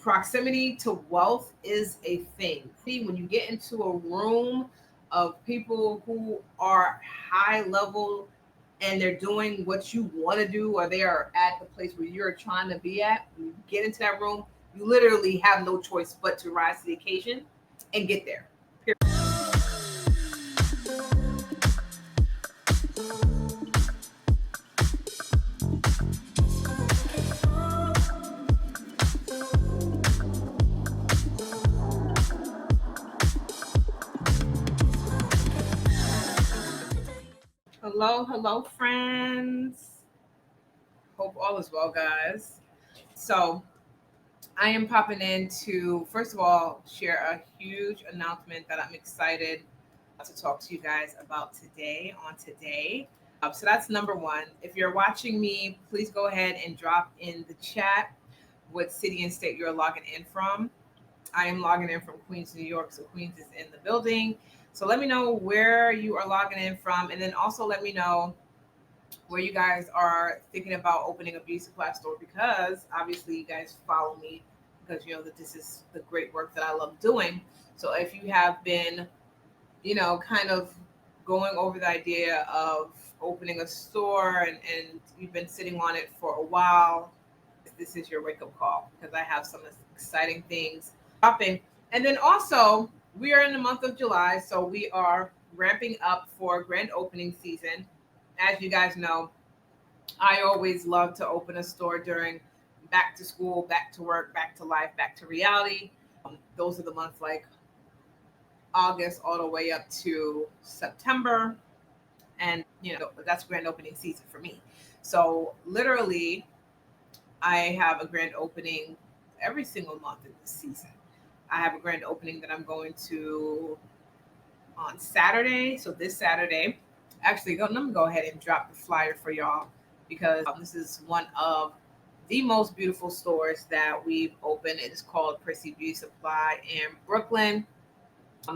proximity to wealth is a thing. See, when you get into a room of people who are high level and they're doing what you want to do, or they are at the place where you're trying to be at, when you get into that room, you literally have no choice but to rise to the occasion and get there. Hello, hello, friends. Hope all is well, guys. So, I am popping in to, first of all, share a huge announcement that I'm excited to talk to you guys about today on today. So, that's number one. If you're watching me, please go ahead and drop in the chat what city and state you're logging in from. I am logging in from Queens, New York. So, Queens is in the building. So, let me know where you are logging in from. And then also let me know where you guys are thinking about opening a beauty supply store, because obviously you guys follow me because you know that this is the great work that I love doing. So if you have been, kind of going over the idea of opening a store and you've been sitting on it for a while, this is your wake up call, because I have some exciting things popping. And then also, we are in the month of July, so we are ramping up for grand opening season. As you guys know, I always love to open a store during back to school, back to work, back to life, back to reality. Those are the months like August all the way up to September. And, that's grand opening season for me. So literally, I have a grand opening every single month in this season. I have a grand opening that I'm going to on Saturday. So this Saturday, actually, let me go ahead and drop the flyer for y'all, because this is one of the most beautiful stores that we've opened. It is called Prissy Beauty Supply in Brooklyn.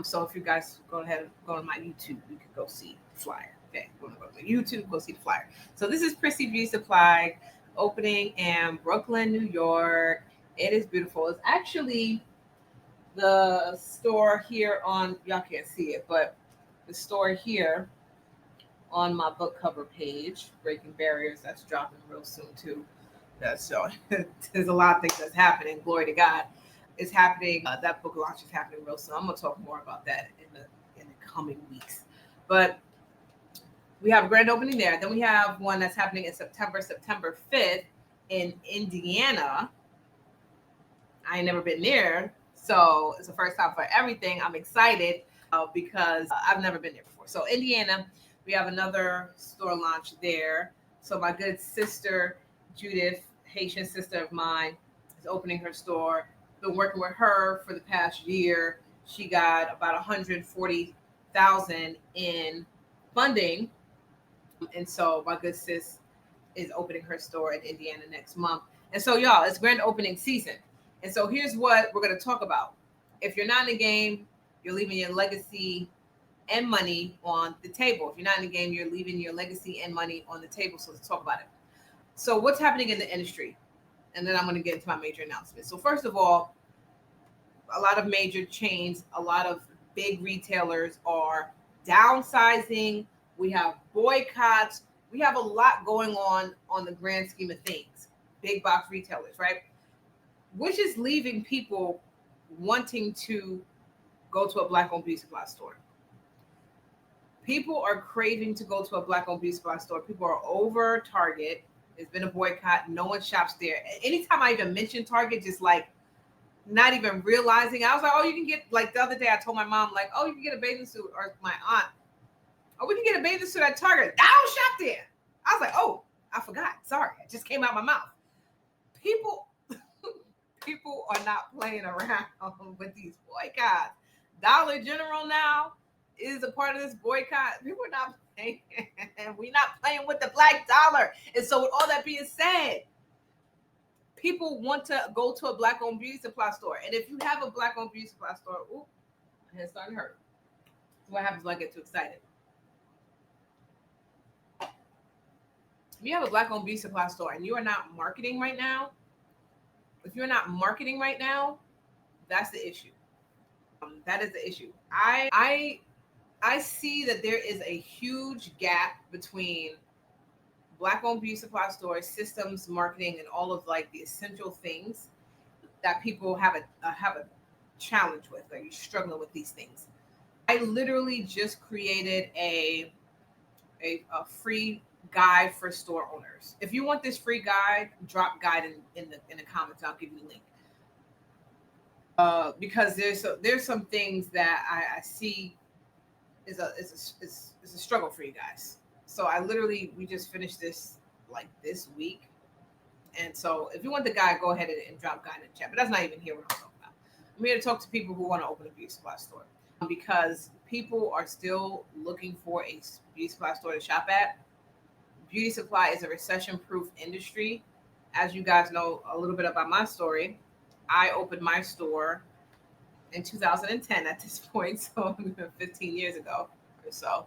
So if you guys go ahead and go to my YouTube, you can go see the flyer. Okay, go to YouTube, go see the flyer. So this is Prissy Beauty Supply opening in Brooklyn, New York. It is beautiful. It's actually the store here on, y'all can't see it, but the store here on my book cover page, Breaking Barriers, that's dropping real soon too. So there's a lot of things that's happening. Glory to God. It's happening. That book launch is happening real soon. I'm gonna talk more about that in the coming weeks. But we have a grand opening there. Then we have one that's happening in September 5th in Indiana. I ain't never been there, so it's the first time for everything. I'm excited because I've never been there before. So Indiana, we have another store launch there. So my good sister Judith, Haitian sister of mine, is opening her store. Been working with her for the past year. She got about 140,000 in funding, and so my good sis is opening her store in Indiana next month. And so, y'all, it's grand opening season. And so here's what we're going to talk about. If you're not in the game, you're leaving your legacy and money on the table. If you're not in the game, you're leaving your legacy and money on the table. So let's talk about it. So what's happening in the industry? And then I'm going to get into my major announcement. So first of all, a lot of major chains, a lot of big retailers are downsizing. We have boycotts. We have a lot going on the grand scheme of things. Big box retailers, right? Which is leaving people wanting to go to a Black-owned beauty supply store. People are craving to go to a Black-owned beauty supply store. People are over Target. There's been a boycott. No one shops there. Anytime I even mention Target, just like not even realizing, I was like, oh, you can get, like the other day I told my mom, like, oh, you can get a bathing suit, or my aunt, oh, we can get a bathing suit at Target. I don't shop there. I was like, oh, I forgot. Sorry. It just came out my mouth. People are not playing around with these boycotts. Dollar General now is a part of this boycott. People are not playing. We're not playing with the black dollar. And so with all that being said, people want to go to a Black-owned beauty supply store. And if you have a Black-owned beauty supply store, my head's starting to hurt. What happens when I get too excited? If you have a Black-owned beauty supply store and you are not marketing right now, If you're not marketing right now, that's the issue. That is the issue. I see that there is a huge gap between Black-owned beauty supply stores, systems, marketing, and all of like the essential things that people have a challenge with. Like you're struggling with these things. I literally just created a free guide for store owners. If you want this free guide, drop guide in the comments. I'll give you the link. Because there's some things that I see is a struggle for you guys. So we just finished this like this week, and so if you want the guide, go ahead and drop guide in the chat. But that's not even here what I'm talking about. I'm here to talk to people who want to open a beauty supply store because people are still looking for a beauty supply store to shop at. Beauty supply is a recession-proof industry. As you guys know a little bit about my story, I opened my store in 2010 at this point, so 15 years ago or so.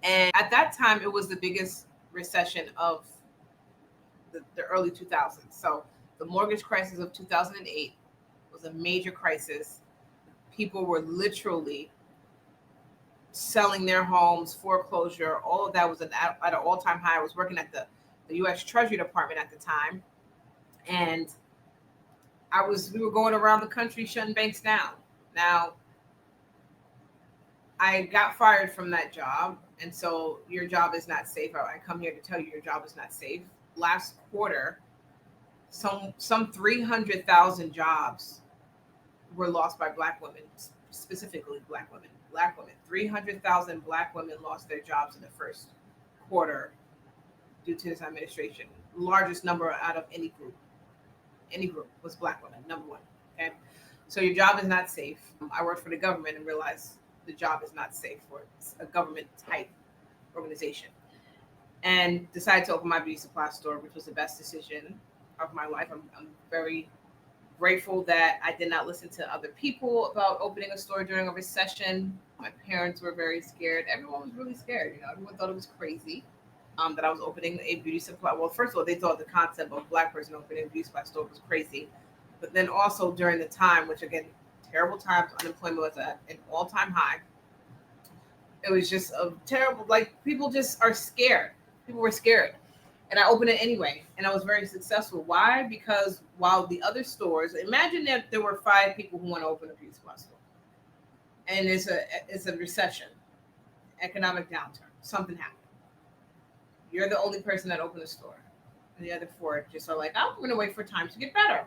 And at that time, it was the biggest recession of the early 2000s. So the mortgage crisis of 2008 was a major crisis. People were literally selling their homes, foreclosure, all of that was at an all-time high. I was working at the U.S. Treasury Department at the time, and we were going around the country shutting banks down. Now, I got fired from that job, and so your job is not safe. I come here to tell you your job is not safe. Last quarter, some 300,000 jobs were lost by Black women, specifically Black women. 300,000 Black women lost their jobs in the first quarter due to this administration. Largest number out of any group. Any group was Black women, number one. Okay, so your job is not safe. I worked for the government and realized the job is not safe for a government type organization, and decided to open my beauty supply store, which was the best decision of my life. I'm very grateful that I did not listen to other people about opening a store during a recession. My parents were very scared. Everyone was really scared. Everyone thought it was crazy that I was opening a beauty supply. Well, first of all, they thought the concept of a Black person opening a beauty supply store was crazy. But then also during the time, which again, terrible times, unemployment was at an all-time high. It was just a terrible, like people just are scared. People were scared. And I opened it anyway, and I was very successful. Why? Because while the other stores, imagine that there were 5 people who want to open a beauty supply store, and it's a recession, economic downturn, something happened. You're the only person that opened a store, and the other 4 just are like, I'm going to wait for times to get better,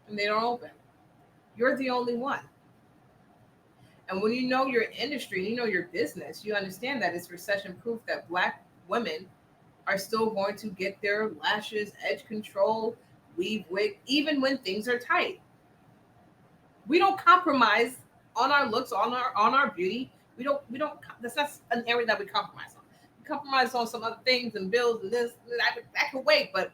and they don't open. You're the only one. And when you know your industry, you know your business, you understand that it's recession proof, that Black women are still going to get their lashes, edge control, weave, wig, even when things are tight. We don't compromise on our looks, on our beauty. We don't. That's not an area that we compromise on. We compromise on some other things and bills and this. That can wait, but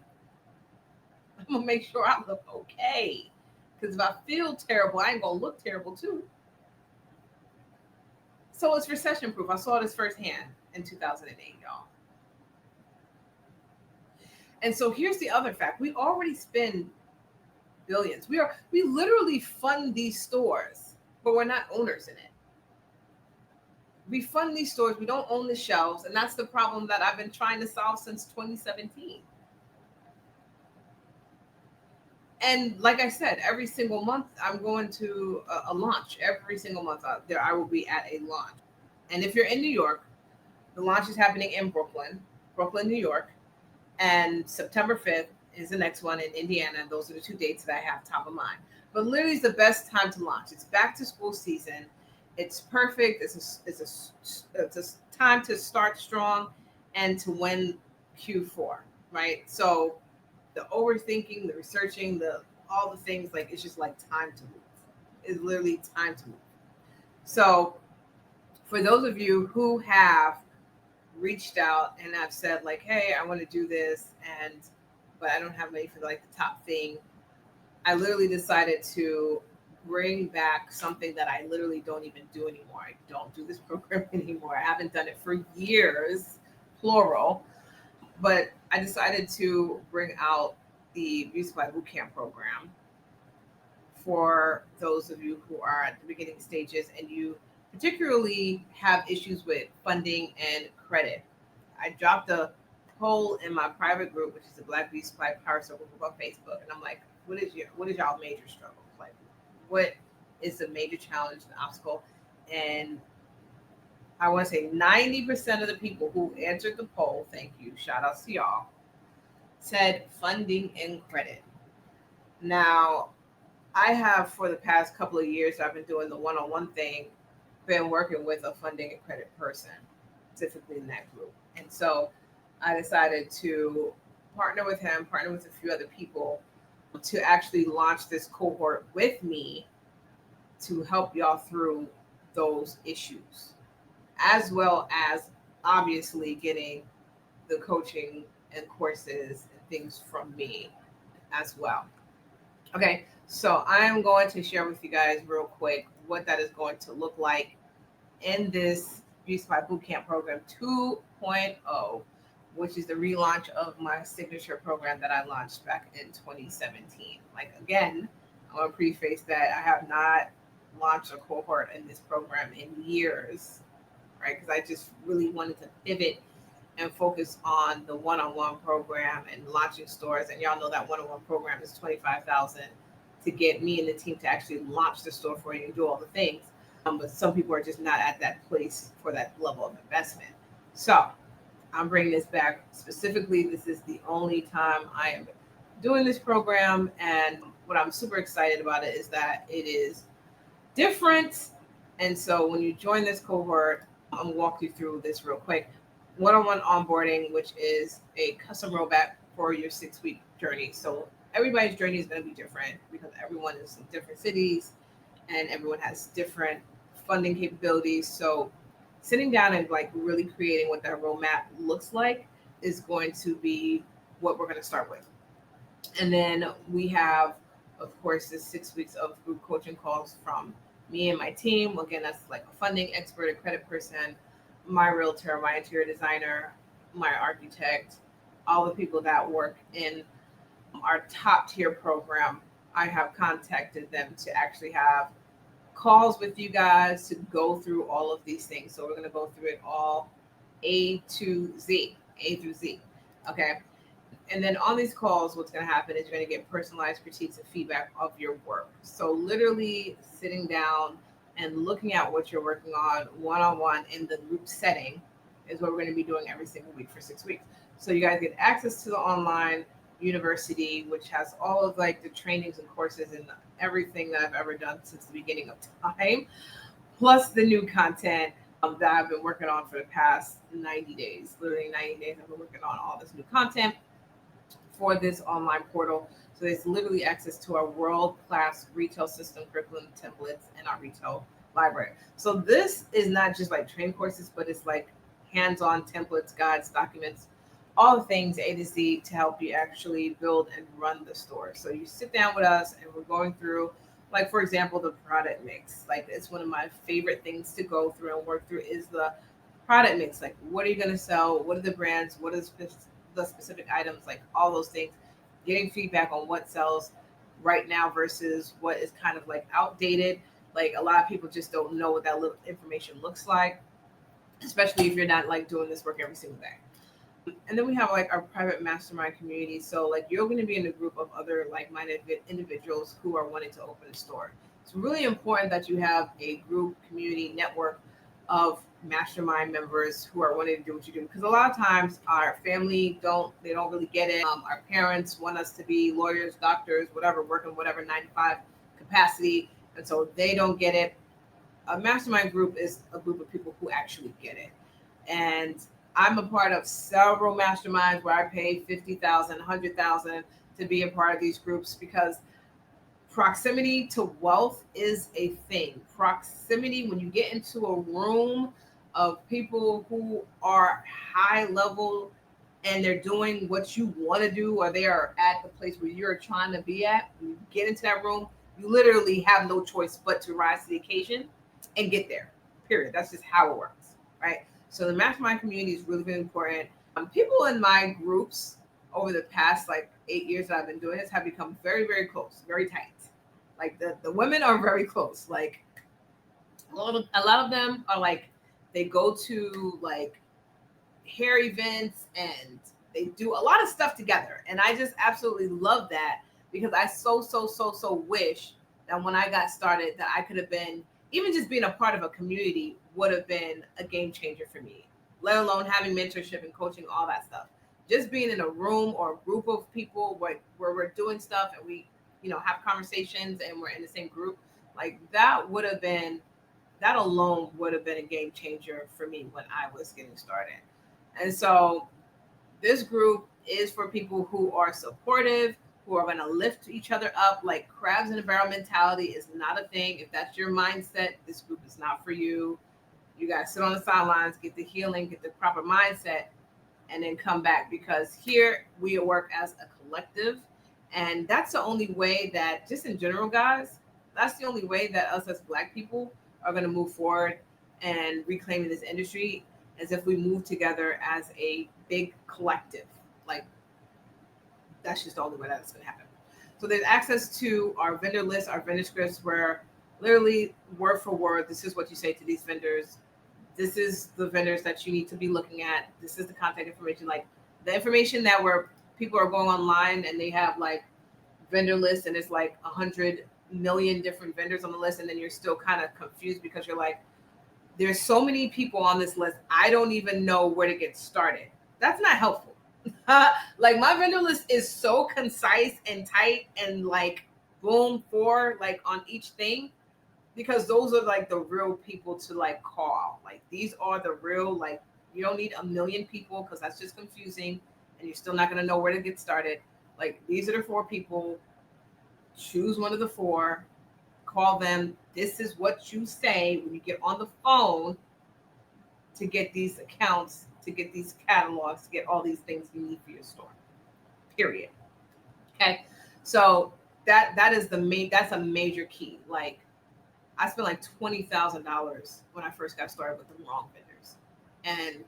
I'm gonna make sure I look okay. Because if I feel terrible, I ain't gonna look terrible too. So it's recession proof. I saw this firsthand in 2008, y'all. And so here's the other fact: we already spend billions. We literally fund these stores, but we're not owners in it. We fund these stores, we don't own the shelves, and that's the problem that I've been trying to solve since 2017. And like I said, every single month I'm going to a launch. Every single month there I will be at a launch. And if you're in New York, the launch is happening in Brooklyn, New York. And September 5th is the next one in Indiana. Those are the 2 dates that I have top of mind. But literally it's the best time to launch. It's back to school season. It's perfect. It's a time to start strong and to win Q4, right? So the overthinking, the researching, all the things, like it's just like time to move. It's literally time to move. So for those of you who have reached out and I've said like, hey, I want to do this, but I don't have money for like the top thing, I literally decided to bring back something that I literally don't even do anymore. I don't do this program anymore. I haven't done it for years, plural, but I decided to bring out the Beauty Supply Bootcamp program. for those of you who are at the beginning stages and you particularly have issues with funding and credit. I dropped a poll in my private group, which is the Black Beauty Supply Power Circle group on Facebook, and I'm like, what is y'all major struggle? Like, what is the major challenge and obstacle? And I want to say 90% of the people who answered the poll, thank you, shout outs to y'all, said funding and credit. Now, I have for the past couple of years, I've been doing the one-on-one thing, been working with a funding and credit person, specifically in that group. And so I decided to partner with him, partner with a few other people to actually launch this cohort with me to help y'all through those issues, as well as obviously getting the coaching and courses and things from me as well. Okay, so I am going to share with you guys real quick what that is going to look like in this Beauty Supply Bootcamp program 2.0, which is the relaunch of my signature program that I launched back in 2017. Like, again, I want to preface that I have not launched a cohort in this program in years, right? Because I just really wanted to pivot and focus on the one-on-one program and launching stores. And y'all know that one-on-one program is $25,000 to get me and the team to actually launch the store for you and do all the things. But some people are just not at that place for that level of investment. So I'm bringing this back specifically. This is the only time I am doing this program, and what I'm super excited about it is that it is different. And so when you join this cohort, I'm gonna walk you through this real quick. One-on-one onboarding, which is a custom roadmap for your 6-week journey. So everybody's journey is going to be different because everyone is in different cities and everyone has different funding capabilities. So sitting down and like really creating what that roadmap looks like is going to be what we're going to start with. And then we have, of course, this 6 weeks of group coaching calls from me and my team. Again, that's like a funding expert, a credit person, my realtor, my interior designer, my architect, all the people that work in our top tier program. I have contacted them to actually have calls with you guys to go through all of these things. So we're going to go through it all A to Z, A through Z. Okay. And then on these calls, what's going to happen is you're going to get personalized critiques and feedback of your work. So literally sitting down and looking at what you're working on one-on-one in the group setting is what we're going to be doing every single week for 6 weeks. So you guys get access to the online university, which has all of like the trainings and courses and everything that I've ever done since the beginning of time, plus the new content that I've been working on for the past 90 days. Literally 90 days I've been working on all this new content for this online portal. So there's literally access to our world-class retail system, curriculum templates, and our retail library. So this is not just like training courses, but it's like hands-on templates, guides, documents, all the things A to Z to help you actually build and run the store. So you sit down with us and we're going through, like, for example, the product mix. Like, it's one of my favorite things to go through and work through is the product mix. Like, what are you going to sell? What are the brands? What are the specific items? Like, all those things. Getting feedback on what sells right now versus what is kind of like outdated. Like, a lot of people just don't know what that little information looks like, especially if you're not like doing this work every single day. And then we have like our private mastermind community. So like you're going to be in a group of other like-minded individuals who are wanting to open a store. It's really important that you have a group, community, network of mastermind members who are wanting to do what you do. Because a lot of times our family don't really get it. Our parents want us to be lawyers, doctors, whatever, working whatever 9 to 5 capacity. And so they don't get it. A mastermind group is a group of people who actually get it. And I'm a part of several masterminds where I pay $50,000, $100,000 to be a part of these groups because proximity to wealth is a thing. Proximity, when you get into a room of people who are high level and they're doing what you want to do, or they are at the place where you're trying to be at, when you get into that room, you literally have no choice but to rise to the occasion and get there. Period. That's just how it works, right? So the mastermind community is really, really important. People in my groups over the past like 8 years that I've been doing this have become very, very close, very tight, Like the women are very close. Like a lot of them are like they go to like hair events and they do a lot of stuff together. And I just absolutely love that because I so wish that when I got started that I could have been even just being a part of a community would have been a game changer for me, let alone having mentorship and coaching, all that stuff. Just being in a room or a group of people where we're doing stuff and we, have conversations and we're in the same group, like that alone would have been a game changer for me when I was getting started. And so this group is for people who are supportive, who are going to lift each other up. Like crabs in a barrel mentality is not a thing. If that's your mindset, this group is not for you. You got to sit on the sidelines, get the healing, get the proper mindset, and then come back because here we work as a collective. And that's the only way that, just in general, guys, that's the only way that us as Black people are going to move forward and reclaiming this industry as if we move together as a big collective. Like, that's just the only way that's going to happen. So there's access to our vendor list, our vendor scripts, where literally word for word, this is what you say to these vendors. This is the vendors that you need to be looking at. This is the contact information. Like the information that where people are going online and they have like vendor lists and it's like 100 million different vendors on the list. And then you're still kind of confused because you're like, there's so many people on this list. I don't even know where to get started. That's not helpful. Like my vendor list is so concise and tight and like boom for like on each thing because those are like the real people to like call. Like these are the real, like you don't need a million people because that's just confusing and you're still not going to know where to get started. Like these are the 4 people. Choose one of the 4, call them. This is what you say when you get on the phone to get these accounts, to get these catalogs, to get all these things you need for your store. Period. Okay. So that is that's a major key. Like I spent like $20,000 when I first got started with the wrong vendors. And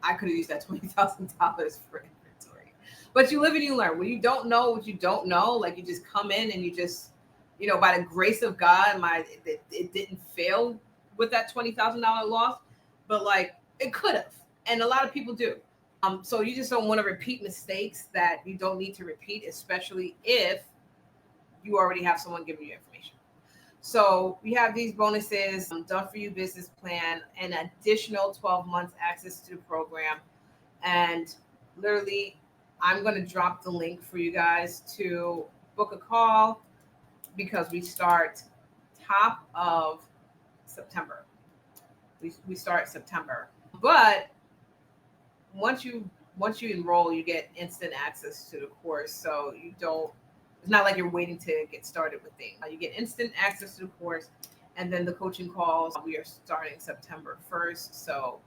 I could have used that $20,000 for inventory. But you live and you learn. When you don't know what you don't know, like you just come in and you just, by the grace of God, it didn't fail with that $20,000 loss, but like it could have, and a lot of people do. So you just don't want to repeat mistakes that you don't need to repeat, especially if you already have someone giving you information. So we have these bonuses, done for you business plan, an additional 12 months access to the program. And literally, I'm going to drop the link for you guys to book a call because we start top of September. We start September. But once you enroll, you get instant access to the course. So it's not like you're waiting to get started with things. You get instant access to the course, and then the coaching calls. We are starting September 1st. So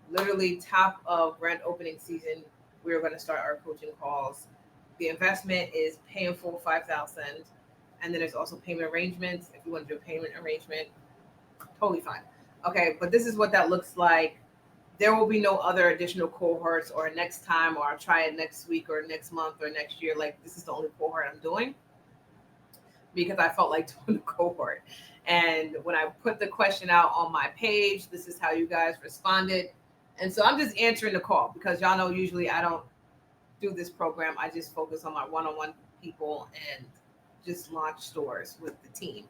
literally top of grand opening season, we're going to start our coaching calls. The investment is pay in full $5,000, and then there's also payment arrangements. If you want to do a payment arrangement, totally fine. Okay, but this is what that looks like. There will be no other additional cohorts or next time, or I'll try it next week or next month or next year. Like this is the only cohort I'm doing because I felt like doing the cohort. And when I put the question out on my page, this is how you guys responded. And so I'm just answering the call because y'all know usually I don't do this program. I just focus on my one-on-one people and just launch stores with the team.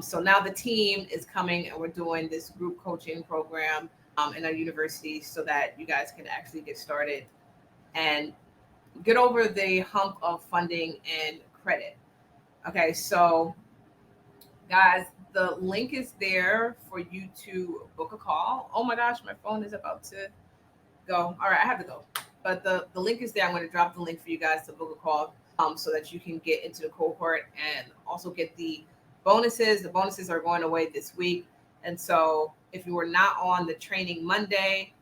So now the team is coming and we're doing this group coaching program in our university so that you guys can actually get started and get over the hump of funding and credit. Okay, so guys, the link is there for you to book a call. Oh my gosh, my phone is about to go. All right, I have to go. But the link is there. I'm going to drop the link for you guys to book a call so that you can get into the cohort and also get the bonuses. The bonuses are going away this week. And so if you were not on the training Monday,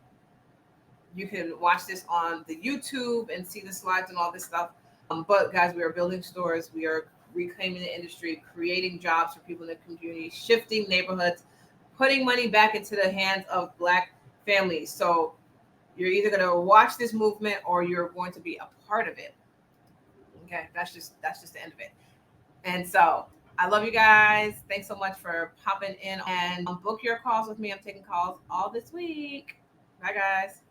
you can watch this on the YouTube and see the slides and all this stuff. But guys, we are building stores. We are reclaiming the industry, creating jobs for people in the community, shifting neighborhoods, putting money back into the hands of Black families. So you're either going to watch this movement or you're going to be a part of it. Okay, that's just the end of it. And so I love you guys. Thanks so much for popping in and book your calls with me. I'm taking calls all this week. Bye, guys.